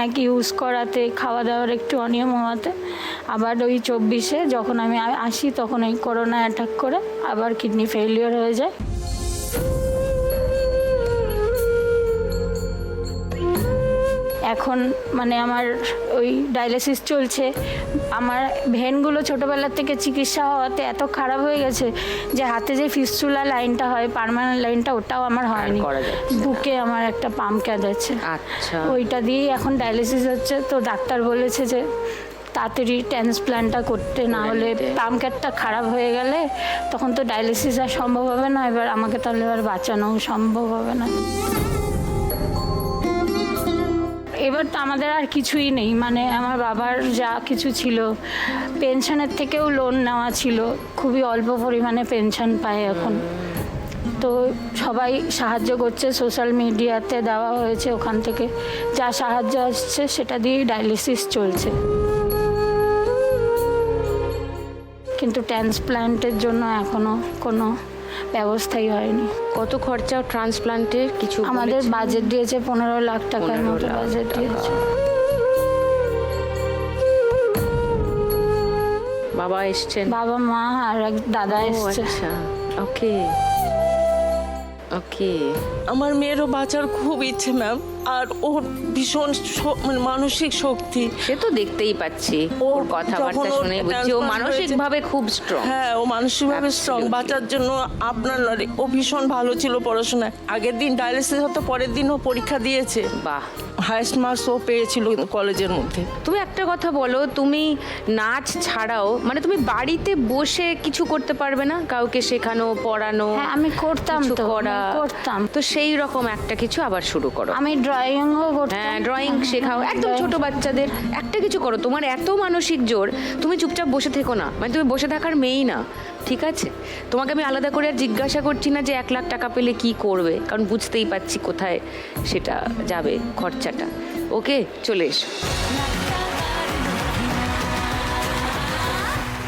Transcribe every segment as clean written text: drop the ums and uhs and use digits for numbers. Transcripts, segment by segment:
এক ইউজ করাতে, খাওয়া দাওয়ার একটু অনিয়ম হওয়াতে আবার ওই 24-এ যখন আমি আসি তখন ওই করোনা অ্যাটাক করে আবার কিডনি ফেলিওর হয়ে যায়। এখন মানে আমার ওই ডায়ালিসিস চলছে। আমার ভেনগুলো ছোটোবেলার থেকে চিকিৎসা হওয়াতে এত খারাপ হয়ে গেছে যে হাতে যে ফিস্টুলা লাইনটা হয়, পার্মানেন্ট লাইনটা, ওটাও আমার হয়নি। বুকে আমার একটা পাম্প ক্যাদ আছে, আচ্ছা, ওইটা দিয়েই এখন ডায়ালিসিস হচ্ছে। তো ডাক্তার বলেছে যে তাড়াতাড়ি ট্রান্সপ্ল্যান্টটা করতে, না হলে পাম্প ক্যাদটা খারাপ হয়ে গেলে তখন তো ডায়ালিসিস আর সম্ভব হবে না। এবার আমাকে তাহলে এবার বাঁচানোও সম্ভব হবে না। এবার তো আমাদের আর কিছুই নেই, মানে আমার বাবার যা কিছু ছিল, পেনশনের থেকেও লোন নেওয়া ছিল, খুবই অল্প পরিমাণে পেনশন পায় এখন। তো সবাই সাহায্য করছে, সোশ্যাল মিডিয়াতে দেওয়া হয়েছে, ওখান থেকে যা সাহায্য আসছে সেটা দিয়েই ডায়ালিসিস চলছে। কিন্তু ট্রান্সপ্ল্যান্টের জন্য এখনো কোনো ব্যবস্থাই হয়নি। কত খরচা ট্রান্সপ্লান্টের? কিছু আমাদের বাজেট দিয়েছে 15 লাখ টাকার মতো বাজেট দিয়েছে। বাবা এসছেন? বাবা, মা আর এক দাদা এসছে। আচ্ছা, ওকে ওকে। আমার মেয়েরও বাঁচার খুব ইচ্ছে ম্যাম, আর ওর ভীষণ মানে মানসিক শক্তি। সে তো দেখতেই পাচ্ছি, ওর কথাবার্তা শুনে বুঝছি ও মানসিক ভাবে খুব স্ট্রং। হ্যাঁ, ও মানসিকভাবে স্ট্রং। বাঁচার জন্য আপনার ও ভীষণ ভালো ছিল পড়াশোনায়। আগের দিন ডায়ালিসিস হতো, পরের দিন ও পরীক্ষা দিয়েছে। বাহ, হাইয়েস্ট মার্কস ও পেয়েছিল কলেজের মধ্যে। তুমি একটা কথা বলো, তুমি নাচ ছাড়াও মানে তুমি বাড়িতে বসে কিছু করতে পারবে না? কাউকে শেখানো, পড়ানো? হ্যাঁ, আমি করতাম তো, করতাম তো, সেই রকম একটা কিছু আবার শুরু করো। আমি ড্রয়িংও করতাম। হ্যাঁ, ড্রয়িং শেখাও, একদম ছোট বাচ্চাদের একটা কিছু করো। তোমার এত মানসিক জোর, তুমি চুপচাপ বসে থেকো না, মানে তুমি বসে থাকার মেয়েই না, ঠিক আছে? তোমাকে আমি আলাদা করে আর জিজ্ঞাসা করছি না যে 1 লাখ টাকা পেলে কি করবে, কারণ বুঝতেই পারছি কোথায় সেটা যাবে খরচাটা। ওকে, চলে এসো।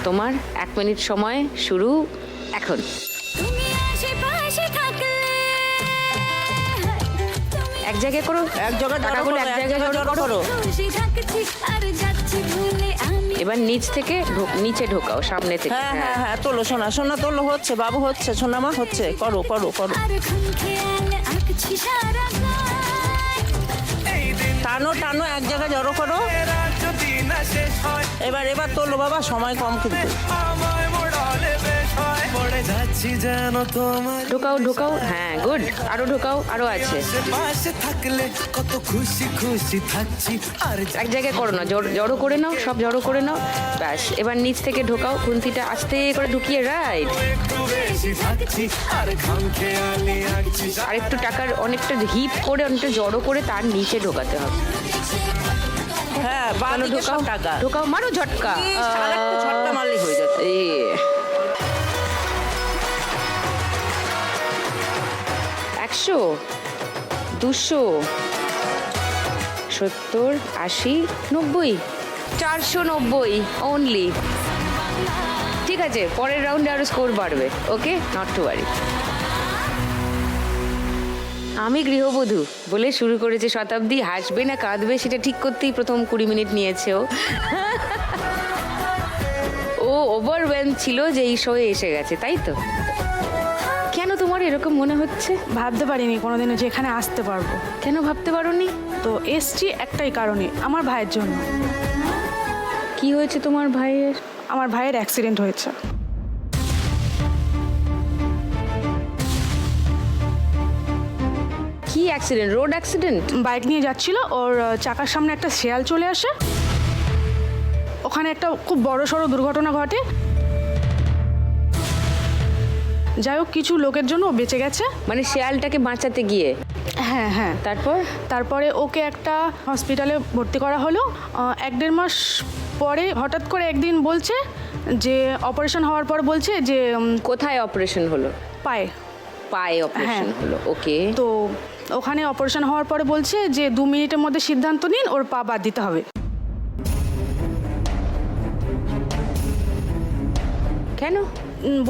তোমার 1 মিনিট সময় শুরু এখন। এক জায়গায় করো, এক জায়গায় টাকাগুলো এক জায়গায় করো। এবার নিচ থেকে নিচে ঢোকাও, সামনে থেকে। হ্যাঁ হ্যাঁ হ্যাঁ, তোলো সোনা, সোনা তোলো, হচ্ছে বাবু, হচ্ছে সোনামা, হচ্ছে, করো করো করো। টানো টানো, এক জায়গায় জড়ো করো। এবার এবার তোলো বাবা, সময় কম কিন্তু। ঢোকাও ঢোকাও, হ্যাঁ, গুড। আরো ঢোকাও, আরো আছে। এক জায়গায় করো না, জড়ো করে নাও, সব জড়ো করে নাও, ব্যাস। এবার নিচ থেকে ঢোকাও, খুন্তিটা আস্তে করে ঢুকিয়ে, রাইট। আর একটু টাকার অনেকটা হিপ করে, অনেকটা জড়ো করে তার নিচে ঢোকাতে হবে। হ্যাঁ, বালো, ঢোকাও টাকা, ঢোকাও, মারো ঝটকা। ঝটকা মারলে হয়ে যাবে। 100, 200, 70, 80, 90, 490 অনলি। ঠিক আছে, পরের রাউন্ডে আরো স্কোর বাড়বে। ওকে, নট টু ওয়ারি। আমি গৃহবধূ বলে শুরু করেছে শতাব্দী। হাসবে না কাঁদবে সেটা ঠিক করতেই প্রথম 20 মিনিট নিয়েছে ও ওভারওয়েলম ছিল যে এই শোয়ে এসে গেছে, তাই তো? কেন তোমার এরকম মনে হচ্ছে? ভাবতে পারিনি কোনোদিনও যে এখানে আসতে পারবো। কেন ভাবতে পারোনি? তো এসছি একটাই কারণে, আমার ভাইয়ের জন্য। কি হয়েছে তোমার ভাইয়ের? আমার ভাইয়ের অ্যাক্সিডেন্ট হয়েছে। কি অ্যাক্সিডেন্ট? Road accident? বাইক নিয়ে যাচ্ছিল, ওর চাকার সামনে একটা শেয়াল চলে আসে, ওখানে একটা খুব বড় সড়ো দুর্ঘটনা ঘটে। যাই হোক, কিছু লোকের জন্য ও বেঁচে গেছে। মানে শেয়ালটাকে বাঁচাতে গিয়ে? হ্যাঁ হ্যাঁ। তারপরে ওকে একটা হসপিটালে ভর্তি করা হলো। 1-1.5 মাস পরে হঠাৎ করে একদিন বলছে যে অপারেশন হওয়ার পর বলছে যে কোথায় অপারেশন হলো? পায়ে। পায়ে অপারেশন হলো, ওকে। তো ওখানে অপারেশন হওয়ার পরে বলছে যে 2 মিনিটের মধ্যে সিদ্ধান্ত নিন, ওর পা বাদ দিতে হবে। কেন?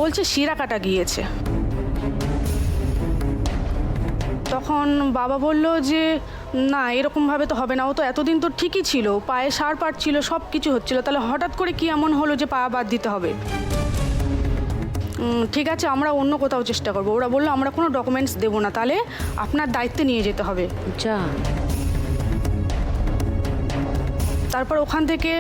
বলছে শিরা কাটা গিয়েছে। তখন বাবা বলল যে না এরকমভাবে তো হবে না, ও তো এতদিন তো ঠিকই ছিল, পায়ে সার পাটছিল, সব কিছু হচ্ছিল, তাহলে হঠাৎ করে কি এমন হলো যে পা বাদ দিতে হবে? ঠিক আছে, আমরা অন্য কোথাও চেষ্টা করবো। ওরা বললো আমরা কোনো ডকুমেন্টস দেবো না, তাহলে আপনার দায়িত্বে নিয়ে যেতে হবে। যা। তারপর ওখান থেকে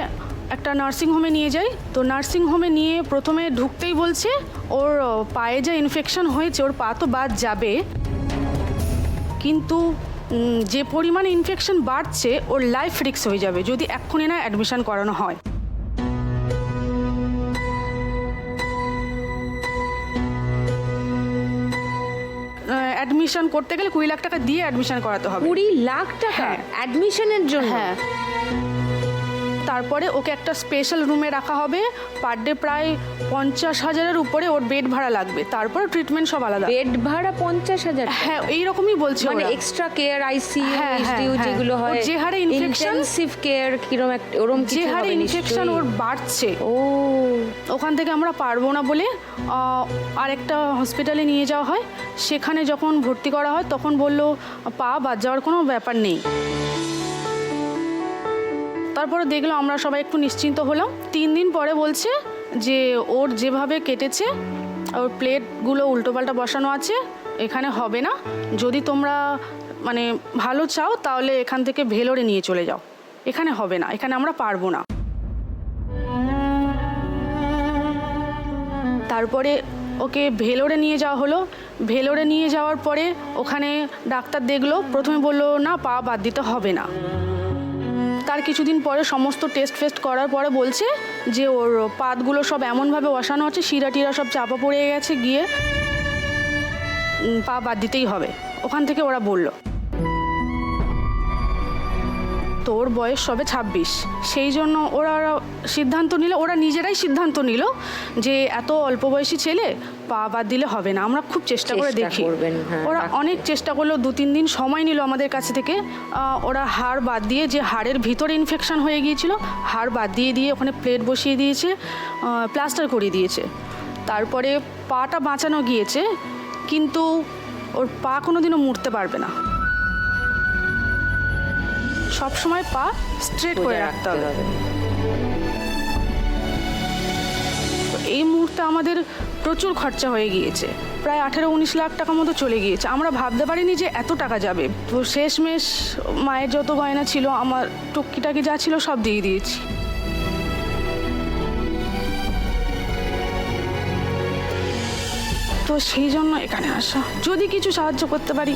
একটা নার্সিংহোমে নিয়ে যাই। তো নার্সিংহোমে নিয়ে প্রথমে ঢুকতেই বলছে ওর পায়ে যে ইনফেকশন হয়েছে, ওর পা তো বাদ যাবে, কিন্তু যে পরিমাণে ইনফেকশন বাড়ছে ওর লাইফ রিস্ক হয়ে যাবে যদি এক্ষুনি না অ্যাডমিশন করানো হয়। অ্যাডমিশন করতে গেলে 20 লাখ টাকা দিয়ে অ্যাডমিশন করাতে হবে। 20 লাখ টাকা হ্যাঁ। অ্যাডমিশনের জন্য? হ্যাঁ। তারপরে ওকে একটা স্পেশাল রুমে রাখা হবে, পার ডে প্রায় 50,000-এর উপরে ওর বেড ভাড়া লাগবে, তারপর ট্রিটমেন্ট সব আলাদা। বেড ভাড়া 50,000? হ্যাঁ এইরকমই বলছে মানে ওরা। এক্সট্রা কেয়ার, আইসিইউ, হ্যাঁ, হ্যাঁ, এসডিইউ হ্যাঁ। যেগুলো ওর হয়, যে হারে infection- ইন্টেনসিভ কেয়ার কিরকম ওরকম যে কিছু হারে হবে ইনফেকশন নিশ্চয়ই। ওর বাড়ছে, ও ওখান থেকে আমরা পারবো না বলে আরেকটা হসপিটালে নিয়ে যাওয়া হয়। সেখানে যখন ভর্তি করা হয় তখন বললো পা বাদ যাওয়ার কোনো ব্যাপার নেই। তারপরে দেখলো আমরা সবাই একটু নিশ্চিন্ত হলাম। 3 দিন পরে বলছে যে ওর যেভাবে কেটেছে ওর প্লেটগুলো উল্টোপাল্টা বসানো আছে, এখানে হবে না, যদি তোমরা মানে ভালো চাও তাহলে এখান থেকে ভেলোরে নিয়ে চলে যাও, এখানে হবে না, এখানে আমরা পারবো না। তারপরে ওকে ভেলোরে নিয়ে যাওয়া হলো। ভেলোরে নিয়ে যাওয়ার পরে ওখানে ডাক্তার দেখলো, প্রথমে বললো না পা বাদ দিতে হবে না। তার কিছুদিন পরে সমস্ত টেস্ট ফেস্ট করার পরে বলছে যে ওর পাতগুলো সব এমনভাবে বসানো আছে, শিরা টিরা সব চাপা পড়ে গেছে, গিয়ে পা বাদ দিতেই হবে। ওখান থেকে ওরা বলল। তো ওর বয়স সবে 26, সেই জন্য ওরা সিদ্ধান্ত নিল, ওরা নিজেরাই সিদ্ধান্ত নিল যে এত অল্প বয়সী ছেলে পা বাদ দিলে হবে না, আমরা খুব চেষ্টা করে চেষ্টা দেখি। করবেন, হ্যাঁ, ওরা ডাক্তার। অনেক চেষ্টা করলো, 2-3 দিন সময় নিল আমাদের কাছ থেকে। ওরা হাড় বাদ দিয়ে, যে হাড়ের ভিতরে ইনফেকশন হয়ে গিয়েছিল, হাড় বাদ দিয়ে ওখানে প্লেট বসিয়ে দিয়েছে, প্লাস্টার করিয়ে দিয়েছে। তারপরে পাটা বাঁচানো গিয়েছে, কিন্তু ওর পা কোনোদিনও মুড়তে পারবে না, সব সময় পা স্ট্রেট করে রাখতে হবে। এই মুহূর্তে আমাদের প্রচুর খরচা হয়ে গিয়েছে, প্রায় 18-19 লাখ টাকা মতো চলে গিয়েছে। আমরা ভাবতে পারিনি যে এত টাকা যাবে। তো শেষমেশ মায়ের যত গয়না ছিল, আমার টুকিটাকি যা ছিল সব দিয়ে দিয়েছি। তো সেই জন্য এখানে আসা, যদি কিছু সাহায্য করতে পারি।